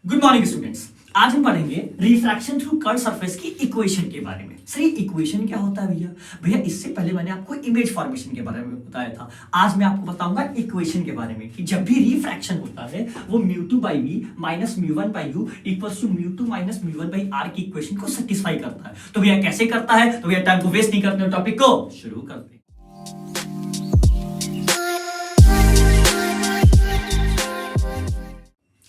Good morning students. आज हम पढ़ेंगे रिफ्रैक्शन थ्रू कर्व सरफेस की इक्वेशन के बारे में। सर ये इक्वेशन क्या होता है भैया? भैया इससे पहले मैंने आपको इमेज फॉर्मेशन के बारे में बताया था। आज मैं आपको बताऊंगा इक्वेशन के बारे में कि जब भी रिफ्रैक्शन होता है वो म्यू2 बाई वी माइनस म्यू1 बाई यू इक्वल्स टू म्यू2 माइनस म्यू1 बाई आर की इक्वेशन को सेटिस्फाई करता है। तो भैया कैसे करता है? तो भैया टाइम को वेस्ट नहीं करते, टॉपिक को शुरू करते हैं।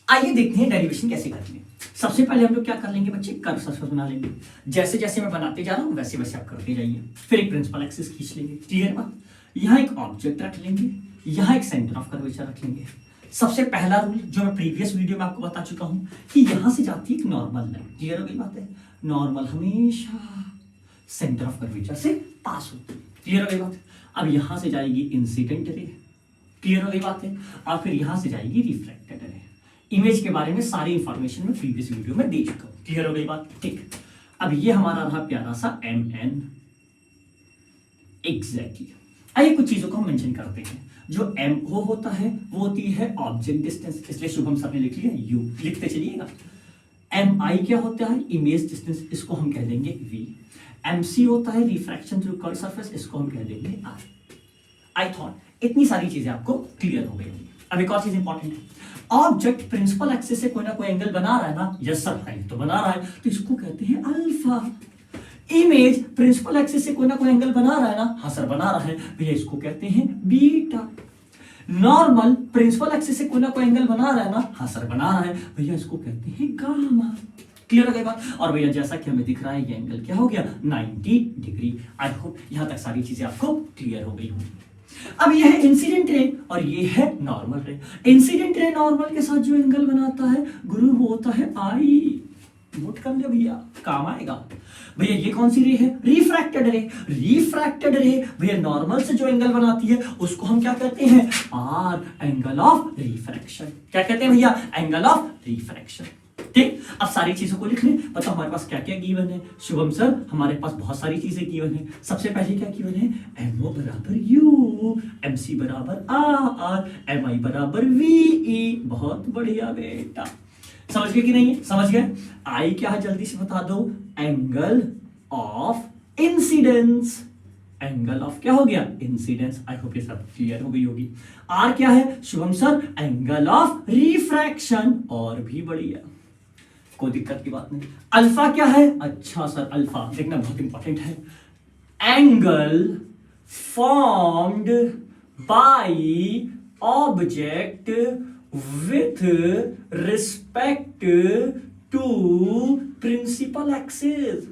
आइए देखते हैं डेरिवेशन कैसे करते हैं। सबसे पहले हम लोग क्या कर लेंगे बच्चे, कर्व सरफेस बना लेंगे। जैसे जैसे मैं बनाते जा रहा हूं वैसे वैसे आप करते जाइए। फिर एक प्रिंसिपल एक्सिस खींच लेंगे, क्लियर बात। यहाँ एक ऑब्जेक्ट रख लेंगे, यहाँ एक सेंटर ऑफ कर्वेचर रख लेंगे। सबसे पहला रूल जो मैं प्रीवियस वीडियो में आपको बता चुका हूं कि यहां से जाती है एक नॉर्मल लाइन, क्लियर हो गई बात है। नॉर्मल हमेशा सेंटर ऑफ कर्वेचर से पास होती है, क्लियर हो गई बात। अब यहां से जाएगी इंसिडेंट रे, क्लियर हो गई बात है। और फिर यहां से जाएगी रिफ्लेक्टेड रे। इमेज के बारे में सारी इंफॉर्मेशन में प्रीवियस वीडियो में दे चुका हूं, क्लियर हो गई बात। ठीक, अब ये हमारा रहा प्यारा सा MN एग्जैक्टली। आइए कुछ चीजों को हम मेंशन करते हैं। जो MO होता है वो होती है ऑब्जेक्ट डिस्टेंस, इसलिए शुभम सर ने लिख लिया U, लिखते चलिएगा। MI क्या होता है? इमेज डिस्टेंस, इसको हम कह देंगे V। MC होता है रिफ्रैक्शन थ्रू कर्व सरफेस, इसको हम कह देंगे R। आई थॉट इतनी सारी चीजें आपको क्लियर हो गई होंगी। अब एक और चीज इंपॉर्टेंट है, ऑब्जेक्ट प्रिंसिपल एक्सिस से कोई ना कोई एंगल बना रहा है ना, यस सर भाई तो बना रहा है, तो इसको कहते हैं अल्फा। इमेज प्रिंसिपल एक्सिस से कोई ना कोई एंगल बना रहा है ना, हाँ सर बना रहा है भैया, इसको कहते हैं बीटा। नॉर्मल प्रिंसिपल एक्सिस से कोई ना कोई एंगल बना रहा है ना, हाँ सर बना रहा है भैया, इसको कहते हैं गामा। क्लियर हो गई बात। और भैया जैसा कि हमें दिख रहा है ये एंगल क्या हो गया, 90 डिग्री। आई होप यहां तक सारी चीजें आपको क्लियर हो गई होंगी। अब ये है इंसिडेंट रे और ये है नॉर्मल रे। इंसिडेंट रे नॉर्मल के साथ जो एंगल बनाता है गुरु वो होता है आई। नोट कर ले भैया, काम आएगा। भैया ये कौन सी रे है? रिफ्रैक्टेड रे। रिफ्रैक्टेड रे भैया नॉर्मल से जो एंगल बनाती है उसको हम क्या कहते हैं? R, angle of refraction. क्या कहते हैं भैया? Angle of refraction. ठीक, अब सारी चीजों को लिख लें। बताओ हमारे पास क्या क्या गिवन है? शुभम सर हमारे पास बहुत सारी चीजें गिवन है। सबसे पहले क्या गिवन है? MO बराबर U, MC बराबर R, MI बराबर VE। बहुत बढ़िया बेटा, समझ गए कि नहीं? समझ गए। I क्या है जल्दी से बता दो, angle of incidence. Angle of क्या हो गया? इंसिडेंस। आई होप ये सब क्लियर हो गई होगी। R क्या है Shubham sir? Angle of refraction. और भी बढ़िया, कोई दिक्कत की बात नहीं। अल्फा क्या है? अच्छा सर अल्फा देखना बहुत इंपॉर्टेंट है, angle formed by object with respect to principal axis.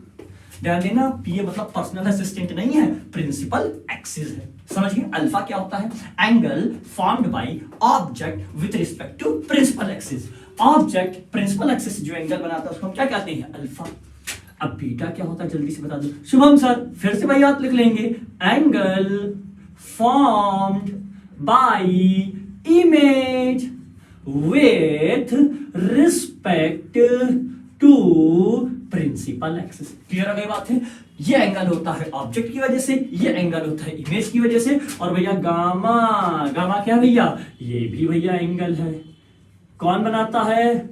ध्यान देना, ये मतलब पर्सनल असिस्टेंट नहीं है, प्रिंसिपल एक्सिस है। समझ गए? अल्फा क्या होता है? Angle formed by object with respect to principal axis. Object principal axis से जो एंगल बनाता है उसको हम क्या कहते हैं? अल्फा। अब बीटा क्या होता है जल्दी से बता दो शुभम सर। फिर से भाई आप लिख लेंगे, angle formed by image with respect to principal axis. Clear हो गई बात है। ये एंगल होता है ऑब्जेक्ट की वजह से, ये एंगल होता है इमेज की वजह से। और भैया गामा, गामा क्या भैया? ये भी भैया एंगल है। कौन बनाता है?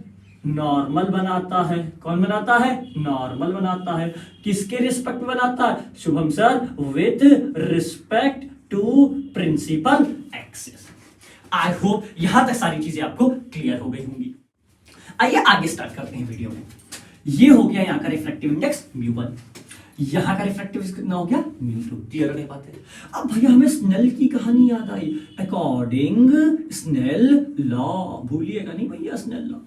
नॉर्मल बनाता है। कौन बनाता है? नॉर्मल बनाता है। किसके रिस्पेक्ट में बनाता है Shubham sir? With respect to principal axis. I hope यहां तक सारी चीजें आपको क्लियर हो गई होंगी। आइए आगे स्टार्ट करते हैं वीडियो में। ये हो गया यहाँ का रिफ्रैक्टिव इंडेक्स म्यू1, यहाँ का रिफ्रैक्टिव कितना हो गया? म्यू2। क्लियर हो गई बात है। अब भैया हमें स्नेल की कहानी याद आई, अकॉर्डिंग स्नेल लॉ। भूलिएगा नहीं भैया, स्नेल लॉ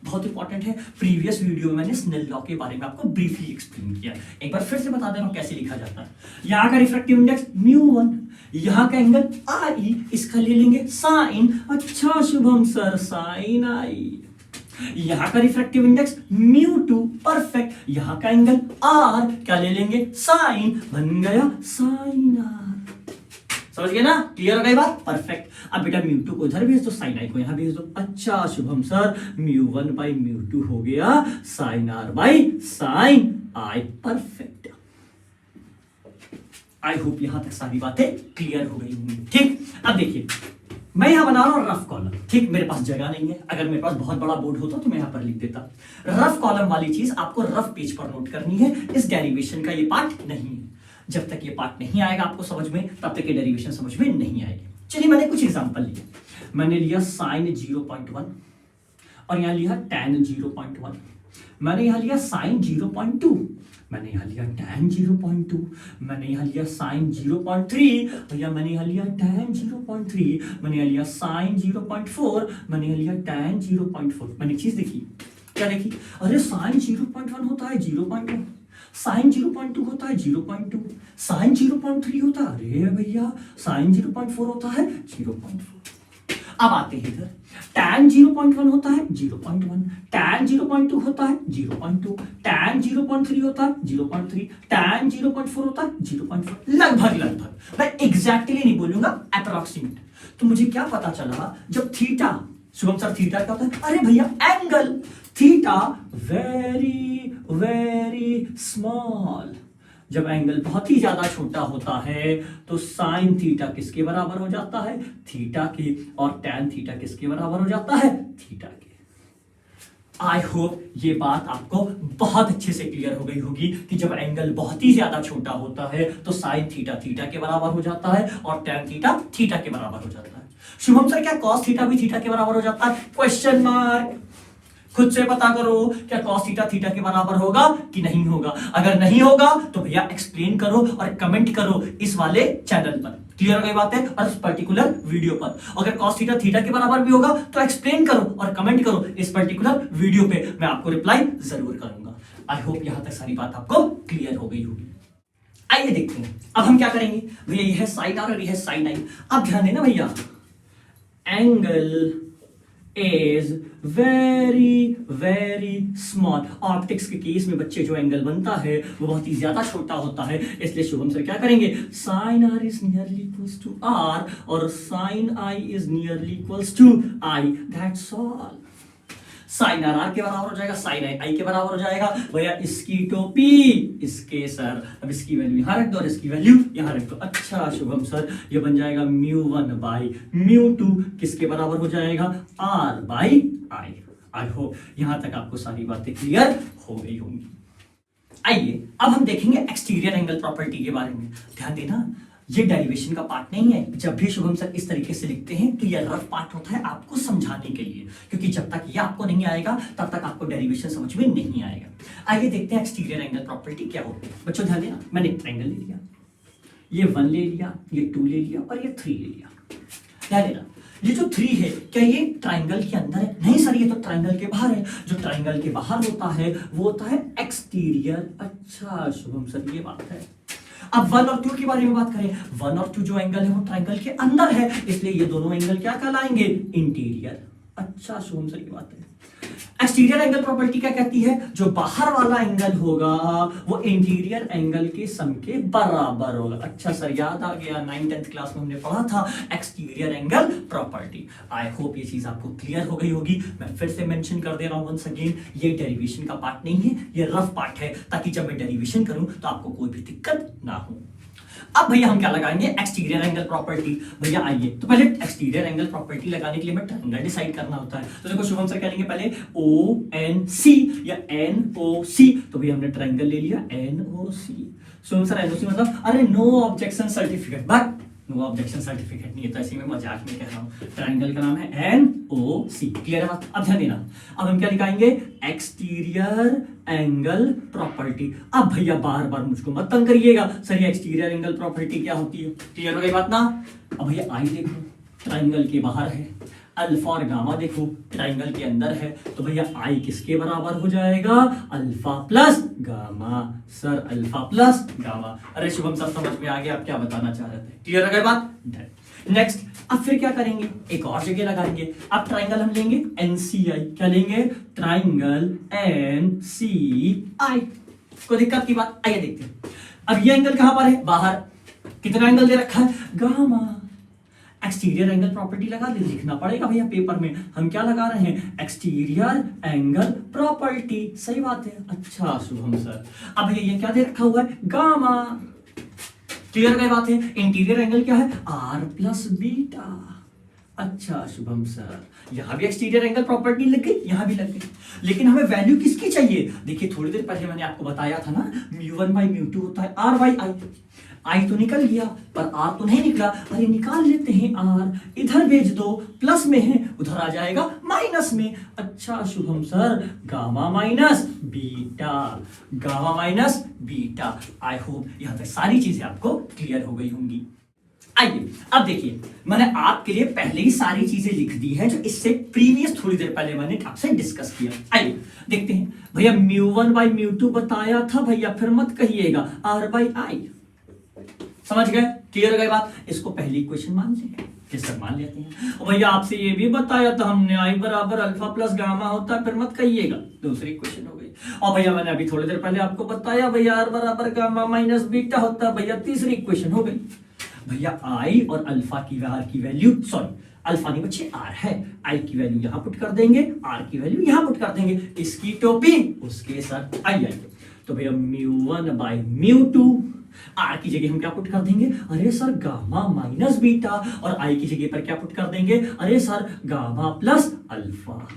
बहुत इंपॉर्टेंट है। प्रीवियस वीडियो में मैंने स्नेल लॉ के बारे में आपको ब्रीफली एक्सप्लेन किया, एक बार फिर से बता दे रहा हूं कैसे लिखा जाता है। यहाँ का रिफ्रैक्टिव इंडेक्स म्यू1, यहाँ का एंगल आई, इसका ले लेंगे साइन। अच्छा शुभम सर साइन आई। यहां का रिफ्रैक्टिव इंडेक्स म्यू2, परफेक्ट। यहां का एंगल आर, क्या ले लेंगे? साइन, बन गया साइन आर। समझ गए ना? क्लियर हो गई बात, परफेक्ट। अब बेटा म्यू2 को इधर भेज दो, साइन आई को यहां भेज दो। अच्छा Shubham sir mu one by mu two हो गया sine R by sine I, perfect. I hope यहां तक सारी बातें क्लियर हो गई होंगी। ठीक, अब देखिए मैं यहां बना रहा हूं रफ कॉलम, ठीक, मेरे पास जगह नहीं है, अगर मेरे पास बहुत बड़ा बोर्ड होता तो मैं यहां पर लिख देता। रफ कॉलम वाली चीज आपको रफ पेज पर नोट करनी है, इस डेरिवेशन का ये पार्ट नहीं है। जब तक ये पार्ट नहीं आएगा आपको समझ में, तब तक ये डेरिवेशन समझ में नहीं आएगी। चलिए मैंने कुछ एग्जांपल लिए, मैंने लिया साइन 0.1 और यहां लिया tan 0.1, मैंने यहां लिया साइन 0.2, मैंने यहां लिया tan 0.2, मैंने यहां लिया साइन 0.3, भैया मैंने यहां लिया tan 0.3, मैंने यहां लिया साइन 0.4, मैंने यहां लिया tan 0.4। मैंने चीज देखी, क्या देखी, अरे साइन 0.1 होता है 0.1, साइन 0.2 होता है 0.2, साइन 0.3 होता है, अरे भैया साइन 0.4 होता है 0.4। अब आते हैं इधर, tan 0.1 होता है 0.1, tan 0.2 होता है 0.2, tan 0.3 होता है 0.3, tan 0.4 होता है 0.4, लगभग। मैं एग्जैक्टली नहीं बोलूंगा, अप्रोक्सीमेट। तो मुझे क्या पता चला, जब थीटा, शुभम सर थीटा क्या होता है, अरे भैया angle theta very very small, जब एंगल बहुत ही ज्यादा छोटा होता है तो साइन थीटा किसके बराबर हो जाता है, थीटा के, और टैन थीटा किसके बराबर हो जाता है, थीटा के। आई होप ये बात आपको बहुत अच्छे से क्लियर हो गई होगी कि जब एंगल बहुत ही ज्यादा छोटा होता है तो साइन थीटा थीटा के बराबर हो जाता है और टैन थीटा थीटा के बराबर हो जाता है। शुभम सर क्या कॉस थीटा भी थीटा के बराबर हो जाता है, क्वेश्चन मार्क। खुद से पता करो क्या कॉस थीटा थीटा के बराबर होगा कि नहीं होगा। अगर नहीं होगा तो भैया एक्सप्लेन करो और कमेंट करो इस वाले चैनल पर। क्लियर हो गई बात है, और इस पर्टिकुलर वीडियो पर। अगर कॉस थीटा थीटा के बराबर भी होगा तो एक्सप्लेन करो और कमेंट करो इस पर्टिकुलर वीडियो पे, मैं आपको रिप्लाई जरूर करूंगा। आई होप यहां तक सारी बात आपको क्लियर हो गई होगी। आइए देखते हैं अब हम क्या करेंगे। भैया ये है साइन आर और ये है साइन आई। अब ध्यान देना भैया, angle is very very small. Optics के केस में बच्चे जो एंगल बनता है वो बहुत ही ज्यादा छोटा होता है, इसलिए शुभम सर क्या करेंगे, sine R is nearly equals to R और sine I is nearly equals to I, that's all. Sine R के बराबर हो जाएगा, साइन आई के बराबर हो जाएगा। भैया इसकी टोपी इसके सर, अब इसकी वैल्यू यहां रख दो और इसकी वैल्यू यहां रख दो। अच्छा शुभम सर ये बन जाएगा μ1 बाई μ2 किसके बराबर हो जाएगा, r by I. I hope यहां तक आपको सारी बातें क्लियर हो गई होंगी। आइए अब हम देखेंगे एक्सटीरियर एंगल प्रॉपर्टी के बारे में। ध्यान देना ये डेरिवेशन का पार्ट नहीं है। जब भी शुभम सर इस तरीके से लिखते हैं तो ये रफ पार्ट होता है आपको समझाने के लिए, क्योंकि जब तक ये आपको नहीं आएगा तब तक आपको डेरिवेशन समझ में नहीं आएगा। आइए देखते हैं एक्सटीरियर एंगल प्रॉपर्टी क्या होती है। बच्चों ध्यान देना, मैंने एक ट्रायंगल ले लिया, ये 1 ले लिया, ये 2 ले लिया और ये 3 ले लिया। ध्यान देना ये जो 3 है क्या ये ट्राइंगल के अंदर है, नहीं सर ये तो ट्राइंगल के बाहर है। जो ट्राइंगल के बाहर होता है वो होता है एक्सटीरियर। अच्छा शुभम सर ये बात है। अब 1 और 2 के बारे में बात करें, 1 और 2 जो एंगल है वो ट्राइंगल के अंदर है, इसलिए ये दोनों एंगल क्या कहलाएंगे, इंटीरियर। अच्छा शुभम सर की बात है। एक्सटीरियर एंगल प्रॉपर्टी क्या कहती है, जो बाहर वाला एंगल होगा वो इंटीरियर एंगल के सम के बराबर होगा। अच्छा सर याद आ गया, 9th 10th क्लास में हमने पढ़ा था exterior angle property. I hope ये चीज आपको क्लियर हो गई होगी। मैं फिर से मेंशन कर दे रहा हूं वंस अगेन, ये डेरिवेशन का पार्ट नहीं है, ये रफ पार्ट है, ताकि जब मैं डेरिवेशन करूं तो आपको कोई भी दिक्कत ना हो। अब भैया हम क्या लगाएंगे, एक्सटीरियर एंगल प्रॉपर्टी। भैया आइए तो पहले एक्सटीरियर एंगल प्रॉपर्टी लगाने के लिए हमें ट्रायंगल डिसाइड करना होता है। तो देखो शुभम सर क्या लेंगे, पहले ONC या NOC। तो भैया हमने ट्रायंगल ले लिया NOC। शुभम सर NOC मतलब अरे no objection certificate, but no objection certificate नहीं है, तो ऐसे में मजाक में कह रहा हूं। ट्रायंगल का नाम है NOC। क्लियर है बात। अब ध्यान देना, अब हम क्या लिखाएंगे, एक्सटीरियर एंगल प्रॉपर्टी। अब भैया बार बार मुझको मत तंग करिएगा, सर ये एक्सटीरियर एंगल प्रॉपर्टी क्या होती है, क्लियर हो गई बात ना। अब भैया आई देखो ट्रायंगल के बाहर है, अल्फा और गामा देखो ट्रायंगल के अंदर है, तो भैया आई किसके बराबर हो जाएगा, alpha plus gamma. Sir alpha plus gamma, अरे शुभम सर समझ में आ गया आप क्या बताना चाह रहे थे, क्लियर हो गई बात। नेक्स्ट अब फिर क्या करेंगे, एक और जगह लगाएंगे। अब ट्राइंगल हम लेंगे NCI, क्या लेंगे, ट्राइंगल NCI। कोई दिक्कत की बात, आइए देखते हैं। अब ये एंगल कहां पर है, बाहर। कितना एंगल दे रखा है, गामा। एक्सटीरियर एंगल प्रॉपर्टी लगा दे, लिखना पड़ेगा भैया पेपर में, हम क्या लगा रहे हैं, एक्सटीरियर एंगल प्रॉपर्टी। सही बात है। अच्छा शुभम सर अब भैया ये क्या दे रखा हुआ है, गामा। क्लियर गई बात है। इंटीरियर एंगल क्या है, R प्लस बीटा। अच्छा शुभम सर, यहाँ भी एक्सटीरियर एंगल प्रॉपर्टी लग गई, यहाँ भी लग गई, लेकिन हमें वैल्यू किसकी चाहिए? देखिए थोड़ी देर पहले मैंने आपको बताया था ना, μ1/μ2 होता है r/i। आई तो निकल गया पर आर तो नहीं निकला। अरे निकाल लेते हैं आर, इधर भेज दो, प्लस में है उधर आ जाएगा माइनस में। अच्छा Shubham sir, gamma minus beta, gamma minus beta. आई होप यहां तक सारी चीजें आपको क्लियर हो गई होंगी। आइए अब देखिए, मैंने आपके लिए पहले ही सारी चीजें लिख दी है जो इससे प्रीवियस थोड़ी देर पहले मैंने आपसे डिस्कस किया। आइए देखते हैं भैया, μ1/μ2 बताया था भैया, फिर मत कहिएगा r/i। समझ गए? क्लियर हो गई बात? इसको पहली इक्वेशन मान लेंगे, ये सब मान लेते हैं। और भैया आपसे ये भी बताया था हमने, i बराबर अल्फा प्लस गामा होता है, फिर मत कहिएगा, दूसरी इक्वेशन हो गई। और भैया मैंने अभी थोड़ी देर पहले आपको बताया भैया r बराबर गामा माइनस बीटा होता है, भैया तीसरी इक्वेशन हो गई। भैया i और अल्फा की वैल्यू, सॉरी अल्फा नहीं बच्चे r है, i की वैल्यू यहां पुट कर देंगे, r की वैल्यू यहां पुट कर देंगे, इसकी टोपी उसके साथ आई। तो भैया μ1/μ2, r की जगह हम क्या पुट कर देंगे? अरे सर गामा माइनस बीटा, और i की जगह पर क्या पुट कर देंगे? अरे सर गामा प्लस अल्फा।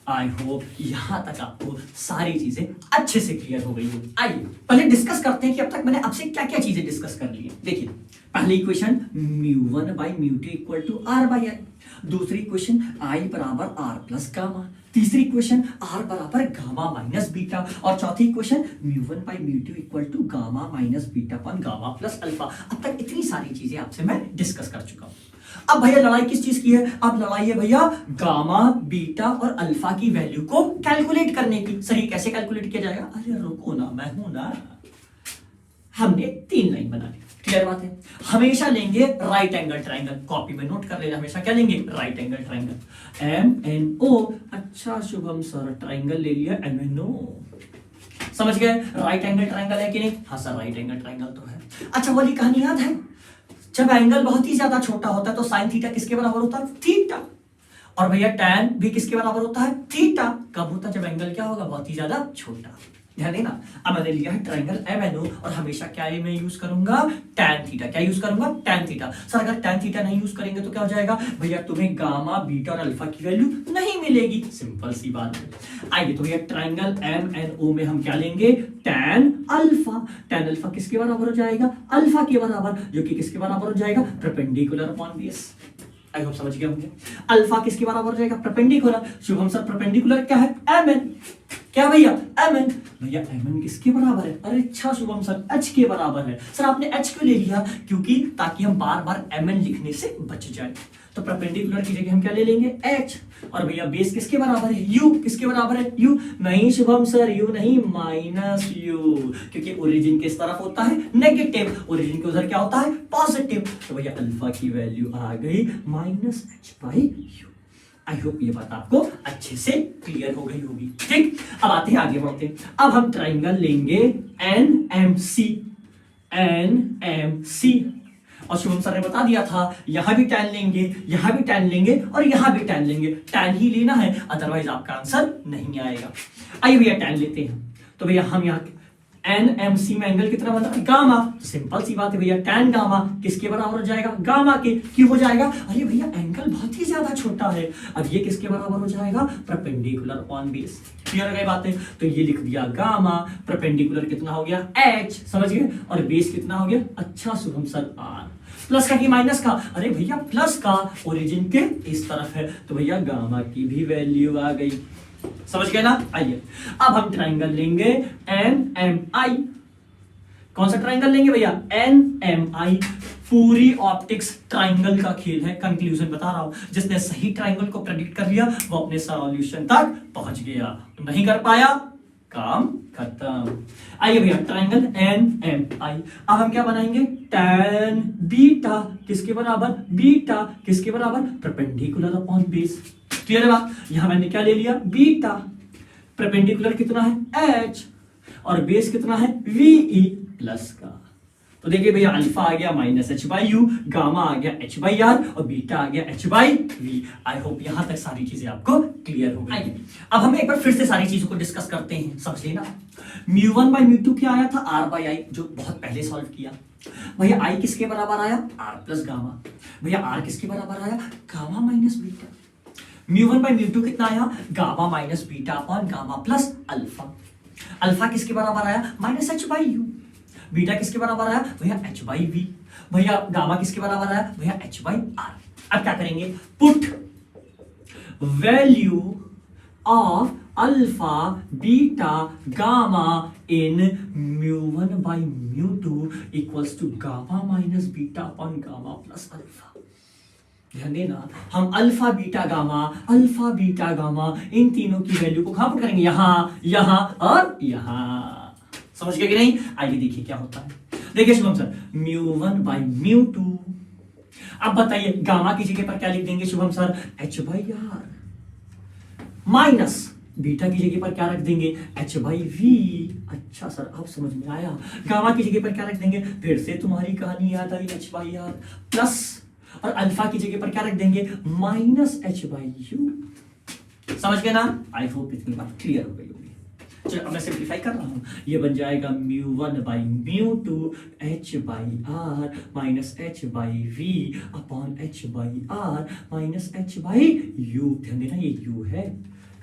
आई होप यहां तक आपको सारी चीजें अच्छे से क्लियर हो गई हो। आइए पहले डिस्कस करते हैं कि अब तक मैंने आपसे क्या क्या चीजें डिस्कस कर ली है। देखिए पहली इक्वेशन μ1/μ2 इक्वल टू r/i, दूसरी इक्वेशन i बराबर r प्लस गामा, तीसरी इक्वेशन r बराबर गामा माइनस बीटा, और चौथी equation μ1/μ2 equal to gamma minus beta upon gamma plus alpha. अब तक इतनी सारी चीजें आपसे मैं डिस्कस कर चुका हूं। अब भैया लड़ाई किस चीज की है? अब लड़ाई है भैया गामा, बीटा और अल्फा की वैल्यू को कैलकुलेट करने की। सही, कैसे कैलकुलेट किया जाएगा? अरे रुको ना, मैं हूं ना। हमने 3 लाइन बना ली, क्लियर बात है। हमेशा लेंगे राइट एंगल ट्राइंगल, कॉपी में नोट कर लेना, हमेशा क्या लेंगे? Right angle triangle, MNO। अच्छा शुभम सर, ट्राइंगल ले लिया MNO, समझ गए? राइट एंगल ट्राइंगल है कि नहीं? हाँ सर राइट एंगल ट्राइंगल तो है। अच्छा वाली कहानी याद है, जब एंगल बहुत ही ज्यादा छोटा होता है तो साइन थीटा किसके बराबर होता है? थीटा। और भैया टैन भी किसके बराबर होता है? थीटा। कब होता है? जब एंगल क्या होगा? बहुत ही ज्यादा छोटा। ध्यान देना। अब मैंने लिया है ट्राइंगल MNO, और हमेशा क्या मैं यूज करूंगा? Tan theta. क्या यूज करूंगा? Tan theta. सर अगर टैन थीटा नहीं यूज करेंगे तो क्या हो जाएगा? भैया तुम्हें गामा, बीटा और अल्फा की वैल्यू नहीं मिलेगी, सिंपल सी बात है। आइए तो भैया ट्राइंगल MNO में हम क्या लेंगे? Tan alpha. टैन अल्फा किसके बराबर हो जाएगा? अल्फा के बराबर, जो कि किसके बराबर हो जाएगा? Perpendicular upon base. I hope समझ गए होंगे। अल्फा किसके बराबर हो जाएगा? परपेंडिकुलर। शुभम सर परपेंडिकुलर क्या है? MN। क्या भैया? MN। भैया MN किसके बराबर है? अरे अच्छा शुभम सर H के बराबर है। सर आपने H क्यों ले लिया? क्योंकि ताकि हम बार बार MN लिखने से बच जाए। तो परपेंडिकुलर की जगह हम क्या ले लेंगे? H। और भैया बेस किसके बराबर है? U। किसके बराबर है? U। नहीं शुभम सर U नहीं, माइनस U, क्योंकि ओरिजिन किस तरफ होता है? नेगेटिव। ओरिजिन के उधर क्या होता है? पॉजिटिव। तो भैया अल्फा की वैल्यू आ गई -H/U। आई होप ये बात आपको अच्छे से क्लियर हो गई होगी। ठीक, अब आते हैं आगे बढ़ते हैं। अब हम ट्राइंगल लेंगे NMC। और शुभम सर ने बता दिया था यहां भी टैन लेंगे, यहां भी टैन लेंगे और यहां भी टैन लेंगे। टैन ही लेना है, अदरवाइज आपका आंसर नहीं आएगा। आइए भैया टैन लेते हैं। तो भैया हम यहाँ NMC में एंगल कितना बना? गामा। तो सिंपल सी बात है भैया, टैन गामा किसके बराबर हो जाएगा? गामा के। क्यों हो जाएगा? अरे भैया एंगल बहुत ही ज्यादा छोटा है। अब ये किसके बराबर हो जाएगा? Perpendicular upon base. क्लियर हो गई बातें? तो ये लिख दिया गामा, परपेंडिकुलर कितना हो गया? H, समझ गए? और बेस कितना हो गया? अच्छा शुभम सर R। प्लस का कि माइनस का? अरे भैया प्लस का, ओरिजिन के इस तरफ है, तो भैया गामा की भी वैल्यू आ गई। समझ गए ना? आइए अब हम ट्राइंगल लेंगे NMI। कौन सा ट्राइंगल लेंगे भैया? NMI। पूरी ऑप्टिक्स ट्राइंगल का खेल है, कंक्लूजन बता रहा हूं। जिसने सही ट्राइंगल को प्रेडिक्ट कर लिया वो अपने सॉल्यूशन तक पहुंच गया, नहीं कर पाया काम खत्म। आइए भैया ट्राइंगल NMI। अब हम क्या बनाएंगे? टैन बीटा किसके बराबर? बीटा किसके बराबर? Perpendicular upon base. क्लियर है बात? यहां मैंने क्या ले लिया? बीटा। परपेंडिकुलर कितना है? H, और बेस कितना है? VE प्लस का। तो देखिए भैया अल्फा आ गया minus H by U, gamma आ गया एच बाई आर और बीटा आ गया H by V. I hope यहां तक सारी चीजें आपको क्लियर हो गई। अब हम एक बार फिर से सारी चीजों को डिस्कस करते हैं, समझ लेना। Mu one by mu to क्या आया था, आर बाई आई, जो बहुत पहले सॉल्व किया। भैया आई किसके बराबर आया, आर प्लस गामा। भैया आर किसके बराबर आया, gamma minus beta. Mu one by mu to कितना आया, gamma minus beta upon gamma plus alpha. Alpha किसके बराबर आया, minus H by you. Beta किसके बराबर आया भैया, एच बाई वी। भैया गामा किसके बराबर आया भैया, एच बाई आर। अब क्या करेंगे, put value of alpha beta gamma in mu one by mu two equals to gamma minus beta upon gamma plus alpha. ध्यान देना, हम अल्फा बीटा गामा इन तीनों की वैल्यू को कहां पुट करेंगे, यहां और यहां। समझ गए कि नहीं? आइए देखिए क्या होता है। देखिए Shubham sir, mu one by mu two. अब बताइए गामा की जगह पर क्या लिख देंगे Shubham sir, H by R, minus beta की जगह पर क्या रख देंगे, एच बाई वी। अच्छा सर अब समझ में आया। गामा की जगह पर क्या रख देंगे, फिर से तुम्हारी कहानी याद आई, एच बाई आर प्लस, और अल्फा की जगह पर क्या रख देंगे, माइनस एच बाई यू। समझ गए ना? आई होप इतनी बात क्लियर हो गई होगी। चलो अब मैं सिंप्लीफाई कर रहा हूं, ये बन जाएगा mu one by mu two H by R minus H by V upon H by R minus H by U. ध्यान देना ये यू है,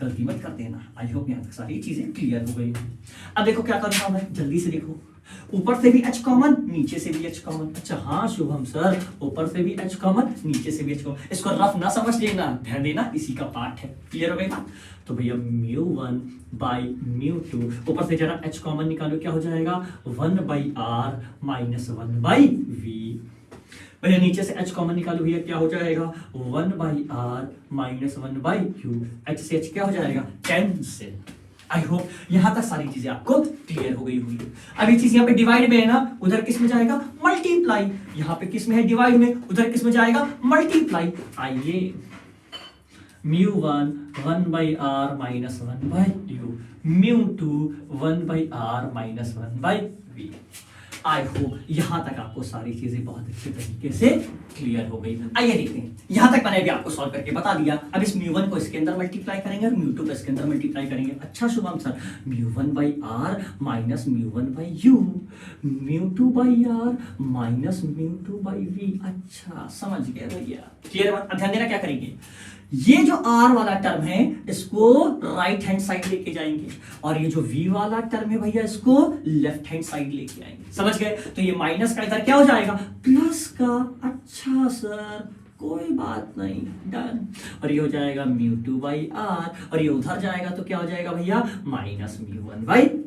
गलती मत कर देना। आई होप यहाँ तक सारी चीजें क्लियर हो गई। अब देखो क्या करूंगा मैं, जल्दी से देखो, ऊपर से भी h कॉमन, नीचे से भी h कॉमन। अच्छा हाँ शुभम सर, ऊपर से भी h कॉमन, नीचे से भी h कॉमन। इसको रफ ना समझ लेना, ध्यान देना, इसी का पार्ट है। क्लियर हो गई बात? तो भैया mu one by mu two, ऊपर से जरा h कॉमन निकालो, क्या हो जाएगा, one by R minus one by V. भैया नीचे से h कॉमन निकालो, भैया क्या हो जाएगा, one by R minus one by U. h से h क्या हो जाएगा, कैंसिल। आई होप यहां तक सारी चीजें आपको क्लियर हो गई होगी। अब ये चीज यहाँ पे डिवाइड में है ना, उधर किस में जाएगा, मल्टीप्लाई। यहाँ पे किस में है, डिवाइड में, उधर किस में जाएगा, मल्टीप्लाई। आइए mu one one by R minus one by U, mu two one by R minus one by V. I hope यहां तक आपको सारी चीजें बहुत अच्छे तरीके से क्लियर हो गई। आइए देखते हैं, यहां तक मैंने भी आपको सॉल्व करके बता दिया। अब इस म्यू वन को इसके अंदर मल्टीप्लाई करेंगे और म्यू टू को इसके अंदर मल्टीप्लाई करेंगे। अच्छा Shubham sir, mu one by R minus mu one by U, mu two by R minus mu two by V. अच्छा समझ गए भैया, क्लियर बात? ध्यान देना, क्या करेंगे, ये जो r वाला टर्म है इसको राइट हैंड साइड लेके जाएंगे, और ये जो v वाला टर्म है भैया इसको लेफ्ट हैंड साइड लेके आएंगे। समझ गए? तो ये माइनस का इधर क्या हो जाएगा, प्लस का। अच्छा सर कोई बात नहीं, डन। और ये हो जाएगा म्यू टू बाई आर, और ये उधर जाएगा तो क्या हो जाएगा भैया, minus mu one by R.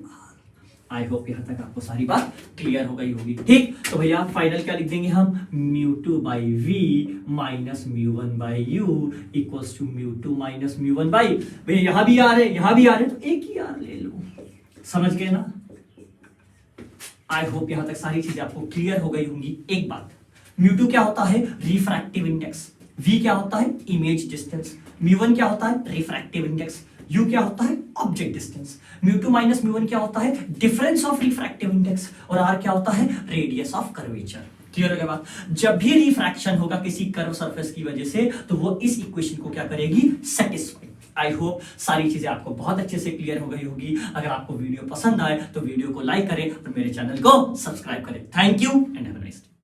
I hope यहां तक आपको सारी बात क्लियर हो गई होगी। ठीक, तो भैया फाइनल क्या लिख देंगे हम, mu two by V minus mu one by U equals to mu two minus mu one by. भैया यहां भी आ रहे, यहां भी आ रहे, तो एक ही आर ले लो। समझ गए ना? आई होप यहां तक सारी चीजें आपको क्लियर हो गई होंगी। एक बात, म्यू टू क्या होता है, रिफ्रैक्टिव इंडेक्स। वी क्या होता है, इमेज डिस्टेंस। म्यू वन क्या होता है, रिफ्रैक्टिव इंडेक्स। यू क्या होता है, object distance. Mu two minus mu one क्या होता है, डिफरेंस ऑफ रिफ्रैक्टिव इंडेक्स। और आर क्या होता है, रेडियस ऑफ कर्वेचर। क्लियर हो गया बात? जब भी रिफ्रैक्शन होगा किसी कर्व सरफेस की वजह से, तो वो इस इक्वेशन को क्या करेगी, सेटिस्फाई। आई होप सारी चीजें आपको बहुत अच्छे से क्लियर हो गई होगी। अगर आपको वीडियो पसंद आए तो वीडियो को लाइक करें और मेरे चैनल को सब्सक्राइब करें। Thank you and have a nice day.